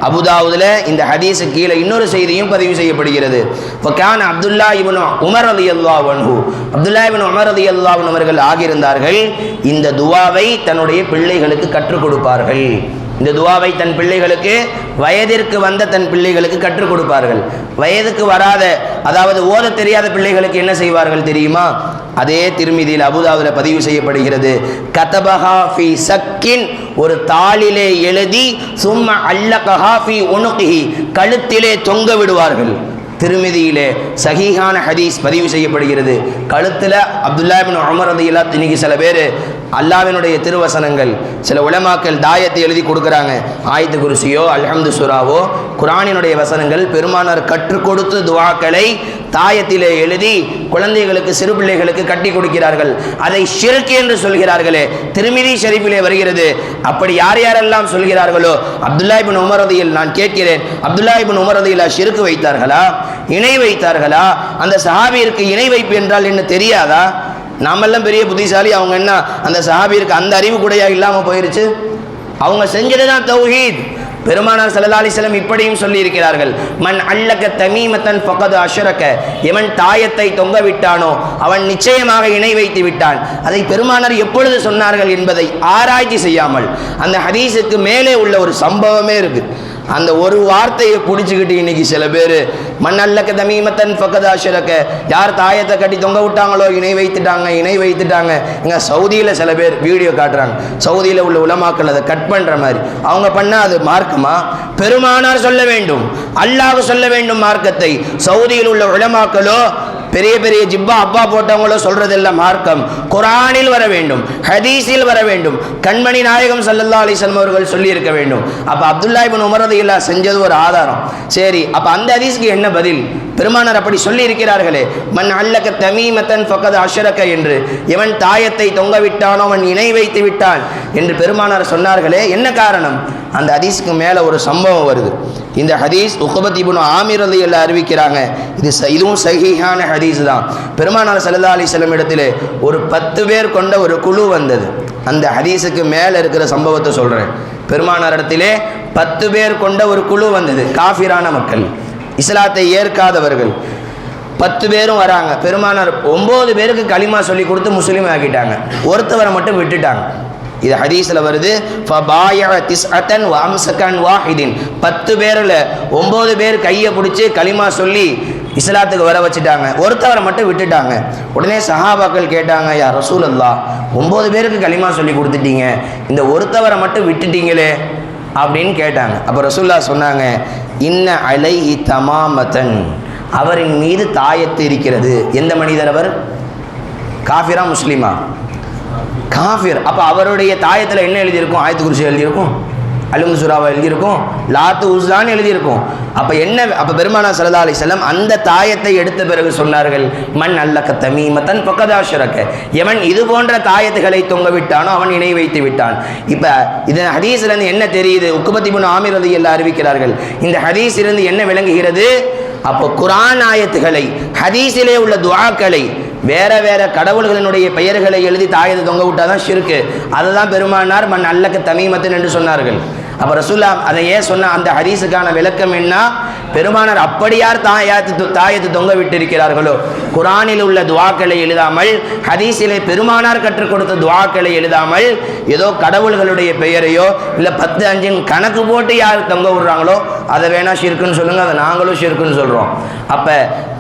அபூதாவுதுல இந்த ஹதீஸுக்கு கீழே இன்னொரு செய்தியும் பதிவு செய்யப்படுகிறது. அப்துல்லா இப்னு உமர் ரலியல்லாஹு அன்ஹு, அப்துல்லா இப்னு உமர் ரலியல்லாஹு அன்ஹு அவர்கள் ஆகியிருந்தார்கள், இந்த துஆவை தன்னுடைய பிள்ளைகளுக்கு கற்றுக் கொடுப்பார்கள். இந்த துஆவை தன் பிள்ளைகளுக்கு, வயதிற்கு வந்த தன் பிள்ளைகளுக்கு கற்றுக் கொடுப்பார்கள். வயதுக்கு வராத, அதாவது ஓத தெரியாத பிள்ளைகளுக்கு என்ன செய்வார்கள் தெரியுமா? அதே திருமிதியில் அபூதாவுல பதிவு செய்யப்படுகிறது, கதபஹா ஃபி சக்கின், ஒரு தாளிலே எழுதி, சும்ம அல்லகஹா ஃபி உனுகிஹி, கழுத்திலே தொங்க விடுவார்கள். திருமிதியிலே சஹீஹான ஹதீஸ் பதிவு செய்யப்படுகிறது. கழுத்தில் அப்துல்லா இப்னு உமர் ரலியல்லாஹு அன்ஹு, இன்னைக்கு சில பேர் அல்லாஹ்வினுடைய திருவசனங்கள், சில உலமாக்கள் தாயத்தை எழுதி கொடுக்குறாங்க. ஆயத்து குர்சியோ அல்ஹம்து சூராவோ குர்ஆனினுடைய வசனங்கள் பெருமானார் கற்றுக் கொடுத்து துஆக்களை தாயத்திலே எழுதி குழந்தைகளுக்கு, சிறு பிள்ளைகளுக்கு கட்டி கொடுக்கிறார்கள். அதை ஷிர்க் என்று சொல்கிறார்களே, திருமிதி ஷரீஃபிலே வருகிறது. அப்படி யார் யாரெல்லாம் சொல்கிறார்களோ, அப்துல்லா இப்னு உமர் ரலியல்லாஹு, நான் கேட்கிறேன், அப்துல்லா இப்னு உமர் ரலியல்லாஹு ஷிர்க் வைத்தார்களா, இணை வைத்தார்களா? அந்த சஹாபியிற்கு இணை வைப்பு என்றால் என்ன தெரியாதா? நாமெல்லாம் பெரிய புத்திசாலி, அவங்க என்ன அந்த சஹாபியிற்கு அந்த அறிவு கூடயா இல்லாமல் போயிருச்சு? அவங்க செஞ்சதுதான் தௌஹீத். பெருமானார் ஸல்லல்லாஹு அலைஹி வஸல்லம் இப்படியும் சொல்லி இருக்கிறார்கள், மன் அல்லக தமீமத்தன் ஃபகத் அஷ்ரக, எவன் தாயத்தை தொங்க விட்டானோ அவன் நிச்சயமாக இணை வைத்து விட்டான். அதை பெருமானார் எப்பொழுது சொன்னார்கள் என்பதை ஆராய்ச்சி செய்யாமல், அந்த ஹதீஸுக்கு மேலே உள்ள ஒரு சம்பவமே இருக்கு, அந்த ஒரு வார்த்தையை பிடிச்சிக்கிட்டு இன்னைக்கு சில பேர் மண்ணல்லக்க தமீமத்தன் ஃபகத் அஷ்ரக, யார் தாயத்தை கட்டி தொங்க விட்டாங்களோ இணை வைத்துட்டாங்க, இணை வைத்துட்டாங்க. இங்கே சவுதியில் சில பேர் வீடியோ காட்டுறாங்க, சவுதியில் உள்ள உலமாக்கள் அதை கட் பண்ணுற மாதிரி. அவங்க பண்ணால் அது மார்க்கமா? பெருமானார் சொல்ல வேண்டும், அல்லாஹ் சொல்ல வேண்டும் மார்க்கத்தை. சவுதியில் உள்ள உலமாக்களோ, பெரிய பெரிய ஜிப்பா அப்பா போட்டவங்களோ சொல்றதெல்லாம் மார்க்கம். குர்ஆனில் வர வேண்டும், ஹதீஸில் வர வேண்டும், கண்மணி நாயகம் ஸல்லல்லாஹு அலைஹி வஸல்லம் அவர்கள் சொல்லி இருக்க வேண்டும். அப்ப அப்துல்லா இப்னு உமர் ரலியல்லாஹு செஞ்சது ஒரு ஆதாரம். சரி, அப்ப அந்த ஹதீஸ்க்கு என்ன பதில்? பெருமானார் அப்படி சொல்லி இருக்கிறார்களே, மன் அல்லக தமீமத்தன் ஃபகத் அஷ்ரக என்று, எவன் தாயத்தை தொங்க விட்டானோ அவன் இணை வைத்து விட்டான் என்று பெருமானார் சொன்னார்களே, என்ன காரணம்? அந்த ஹதீஸ்க்கு மேல ஒரு சம்பவம் வருது. இந்த ஹதீஸ் உக்பத் இப்னு ஆமிர் ரலியல்லாஹு அறிவிக்கிறாங்க. இதுவும் சஹீஹான ஹதீஸ் தான். பெருமானார் ஸல்லல்லாஹு அலைஹி வஸல்லம் இடத்திலே ஒரு 10 பேர் கொண்ட ஒரு குழு வந்தது. அந்த ஹதீஸுக்கு மேலே இருக்கிற சம்பவத்தை சொல்கிறேன். பெருமானார் இடத்திலே 10 பேர் கொண்ட ஒரு குழு வந்தது, காஃபிரான மக்கள், இஸ்லாத்தை ஏற்காதவர்கள். 10 பேரும் வராங்க. பெருமானார் 9 பேருக்கு களிமா சொல்லி கொடுத்து முஸ்லீம் ஆக்கிட்டாங்க, ஒருத்தவரை மட்டும் விட்டுட்டாங்க. இது ஹதீஸில் வருது, ஃபபாயஅ திஸ்அத்தன் வ அம்ஸகன் வாஹிதின், 10 பேரில் 9 பேர் கையை பிடிச்சி களிமா சொல்லி இஸ்லாத்துக்கு வர வச்சுட்டாங்க, ஒருத்தவரை மட்டும் விட்டுட்டாங்க. உடனே சஹாபாக்கள் கேட்டாங்க, யா ரசூலல்லாஹ், 9 பேருக்கு களிமா சொல்லி கொடுத்துட்டீங்க, இந்த ஒருத்தவரை மட்டும் விட்டுட்டீங்களே அப்படின்னு கேட்டாங்க. அப்போ ரசூலுல்லாஹ் சொன்னாங்க, இன்ன அலைஹி தமாமத்தன், அவரின் மீது தாயத்து இருக்கிறது. எந்த மனிதர் அவர்? காஃபிரா முஸ்லிமா? காஃபிர். அப்போ அவருடைய தாயத்தில் என்ன எழுதியிருக்கும்? ஆயத்து குர்சி எழுதியிருக்கும், அல்ஹம்து சூராவை எழுதியிருக்கும், லாத்து உஸ்ஸான்னு எழுதியிருக்கும். அப்போ என்ன? அப்போ பெருமானார் ஸல்லல்லாஹு அலைஹி வஸல்லம் அந்த தாயத்தை எடுத்த பிறகு சொன்னார்கள், மன் அல்லக தமீமத்தன் ஃபகத் அஷ்ரக, எவன் இது போன்ற தாயத்துகளை தொங்க விட்டானோ அவன் இணை வைத்து விட்டான். இப்போ இது ஹதீஸிலிருந்து என்ன தெரியுது? உக்பத் இப்னு ஆமிர் ரலியல்லாஹு அறிவிக்கிறார்கள். இந்த ஹதீஸிலிருந்து என்ன விளங்குகிறது? அப்போ குர்ஆன் ஆயத்துகளை, ஹதீஸிலே உள்ள துஆக்களை, வேற வேற கடவுள்களினுடைய பெயர்களை எழுதி தாயத்தை தொங்க விட்டாதான் ஷிர்க்கு. அதை தான் பெருமானார் மன் அல்லக தமீமத்தன் என்று சொன்னார்கள். அப்போ ரசூலுல்லாஹ் அதை ஏன் சொன்ன? அந்த ஹதீஸுக்கான விளக்கம் என்ன? பெருமானார் அப்படி யார் தாயத்தை தொங்க விட்டிருக்கிறார்களோ, குர்ஆனில் உள்ள துஆக்களை எழுதாமல், ஹதீஸிலே பெருமானார் கற்றுக் கொடுத்த துஆக்களை எழுதாமல், ஏதோ கடவுள்களுடைய பெயரையோ இல்லை 10 5 கணக்கு போட்டு யார் தொங்க விடுறாங்களோ அதை வேணா ஷிர்க்குன்னு சொல்லுங்க, அதை நாங்களும் ஷிர்க்குன்னு சொல்கிறோம். அப்போ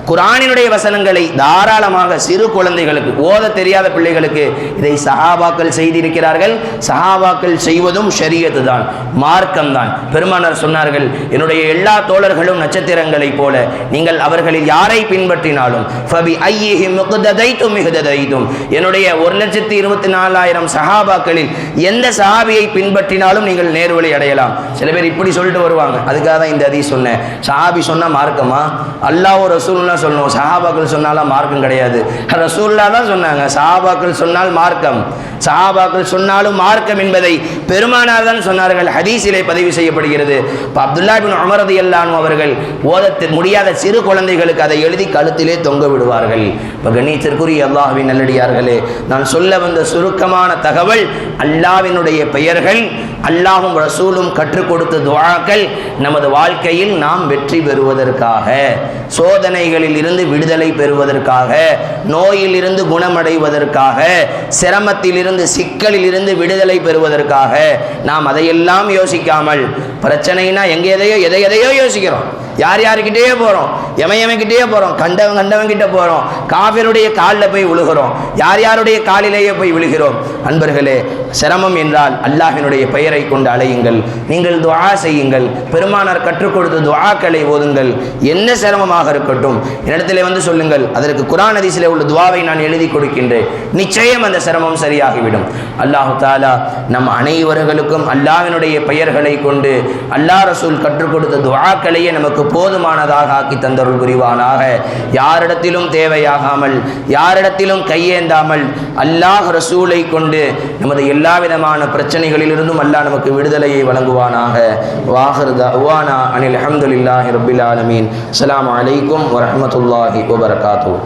குர்ஆனினுடைய வசனங்களை தாராளமாக சிறு குழந்தைகளுக்கு, ஓத தெரியாத பிள்ளைகளுக்கு இதை சஹாபாக்கள் செய்திருக்கிறார்கள். சஹாபாக்கள் செய்வதும் ஷரியத்து தான், மார்க்கம் தான். பெருமானார் சொன்னார்கள், என்னுடைய எல்லா தோழர்களும் நட்சத்திரங்களைப் போல, நீங்கள் அவர்களில் யாரை பின்பற்றினாலும் ஃபபி ஐயிஹிம் இக்ததைதும் இஹ்ததைதும், என்னுடைய 1,24,000 சஹாபாக்களில் எந்த சஹாபியை பின்பற்றினாலும் நீங்கள் நேர்வழி அடையலாம். சில பேர் இப்படி சொல்லிட்டு வருவாங்க. அதுக்காக தான் இந்த ஹதீஸ் சொன்னேன். சஹாபி சொன்னா மார்க்கமா? அல்லாஹ் ரசூலுல்லாஹ் சொல்லணும், சஹாபாக்கள் சொன்னாலாம் மார்க்கம் கிடையாது. ரசூலுல்லாஹ் தான் சொன்னாங்க, சஹாபாக்கள் சொன்னால் மார்க்கம், சஹாபாக்கள் சொன்னாலும் மார்க்கம் என்பதை பெருமானார் தான் சொன்னார்கள். ஹதீஸிலே பதிவு செய்யப்படுகிறது. அப்துல்லாஹ் இப்னு உமர் ரலியல்லாஹு அன்ஹு அவர்கள் ஓத முடியாத சிறு குழந்தைகளுக்கு அதை எழுதி கழுத்திலே தொங்க விடுவார்கள். இப்போ கண்ணியத்திற்குரிய அல்லாஹ்வின் நல்லடியார்களே, நான் சொல்ல வந்த சுருக்கமான தகவல், அல்லாஹ்வினுடைய பெயர்கள், அல்லாஹ்வும் ரசூலும் கற்றுக் கொடுத்த துஆக்கள் நமது வாழ்க்கையில் நாம் வெற்றி பெறுவதற்காக, சோதனைகளில் இருந்து விடுதலை பெறுவதற்காக, நோயில் இருந்து குணமடைவதற்காக, சிரமத்தில் இருந்து சிக்கலில் இருந்து விடுதலை பெறுவதற்காக நாம் அதையெல்லாம் யோசிக்காமல், பிரச்சனைனா எங்கே எதையோ யோசிக்கிறோம். யார் யாருக்கிட்டே போகிறோம், எமையமைக்கிட்டே போகிறோம், கண்டவன் கிட்ட போகிறோம், காஃபிருடைய காலில் போய் விழுகிறோம், யார் யாருடைய காலிலேயே போய் விழுகிறோம். அன்பர்களே, சிரமம் என்றால் அல்லாஹ்வினுடைய பெயரை கொண்டு அழையுங்கள், நீங்கள் துஆ செய்யுங்கள், பெருமானார் கற்றுக் கொடுத்த துஆக்களை ஓதுங்கள். என்ன சிரமமாக இருக்கட்டும் என்னிடத்திலே வந்து சொல்லுங்கள், அதற்கு குர்ஆன் ஹதீஸிலே உள்ள துஆவை நான் எழுதி கொடுக்கின்றேன். நிச்சயம் அந்த சிரமம் சரியாகிவிடும். அல்லாஹ் தஆலா நம் அனைவர்களுக்கும் அல்லாஹ்வினுடைய பெயர்களை கொண்டு அல்லாஹ் ரசூல் கற்றுக் கொடுத்த துஆக்களையே நமக்கு போதுமானதாக ஆக்கி தந்தருள் புரிவானாக. யாரிடத்திலும் தேவையாகாமல், யாரிடத்திலும் கையேந்தாமல், அல்லாஹ் ரசூலை கொண்டு நமது எல்லா விதமான பிரச்சனைகளிலிருந்தும் அல்லாஹ் நமக்கு விடுதலையை வழங்குவானாக. வாஹிர் தஅவானா அனில் ஹம்துலில்லாஹி ரப்பில் ஆலமீன். அஸ்ஸலாமு அலைக்கும் வரஹ்மத்துல்லாஹி வபரகாத்துஹு.